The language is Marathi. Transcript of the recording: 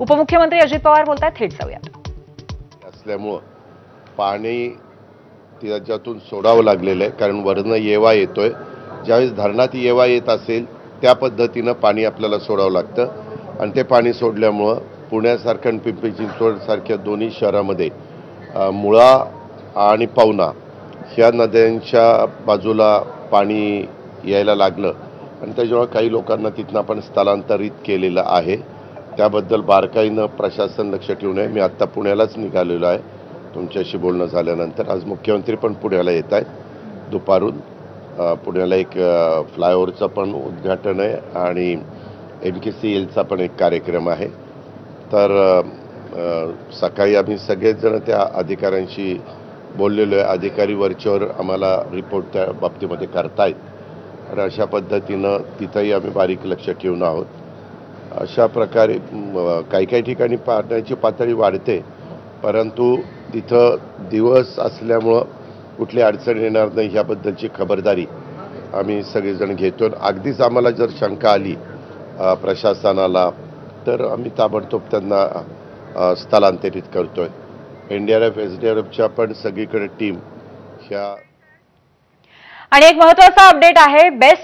उपमुख्यमंत्री अजित पवार बोलतात, थेट जाऊयात. असल्यामुळे पाणी त्याच्यातून सोडावं लागलेलं आहे, कारण वरनं येवा येतोय. ज्यावेळेस धरणात येवा येत असेल त्या पद्धतीनं पाणी आपल्याला सोडावं लागतं आणि ते पाणी सोडल्यामुळं पुण्यासारखं आणि पिंपरी चिंचवडसारख्या दोन्ही शहरामध्ये मुळा आणि पवना ह्या नद्यांच्या बाजूला पाणी यायला लागलं आणि त्याच्यामुळे काही लोकांना तिथनं आपण स्थलांतरित केलेलं आहे. त्याबद्दल बारकाईनं प्रशासन लक्ष ठेवून आहे. मी आत्ता पुण्यालाच निघालेलो आहे तुमच्याशी बोलणं झाल्यानंतर. आज मुख्यमंत्री पण पुण्याला येत आहेत दुपारून. पुण्याला एक फ्लायओव्हरचं पण उद्घाटन आहे आणि MKCLचा पण एक कार्यक्रम आहे. तर सकाळी आम्ही सगळेजण त्या अधिकाऱ्यांशी बोललेलो आहे. अधिकारी वरच्यावर आम्हाला रिपोर्ट त्या बाबतीमध्ये करतायत आणि अशा पद्धतीनं तिथंही आम्ही बारीक लक्ष ठेवून आहोत. अशा प्रकारे काही काही ठिकाणी पाण्याची पातळी वाढते, परंतु तिथं दिवस असल्यामुळं कुठली अडचण येणार नाही ह्याबद्दलची खबरदारी आम्ही सगळेजण घेतो. अगदीच आम्हाला जर शंका आली प्रशासनाला तर आम्ही ताबडतोब त्यांना स्थलांतरित करतोय. NDRF SDRFच्या पण सगळीकडे टीम ह्या. आणि एक महत्त्वाचा अपडेट आहे, बेस्ट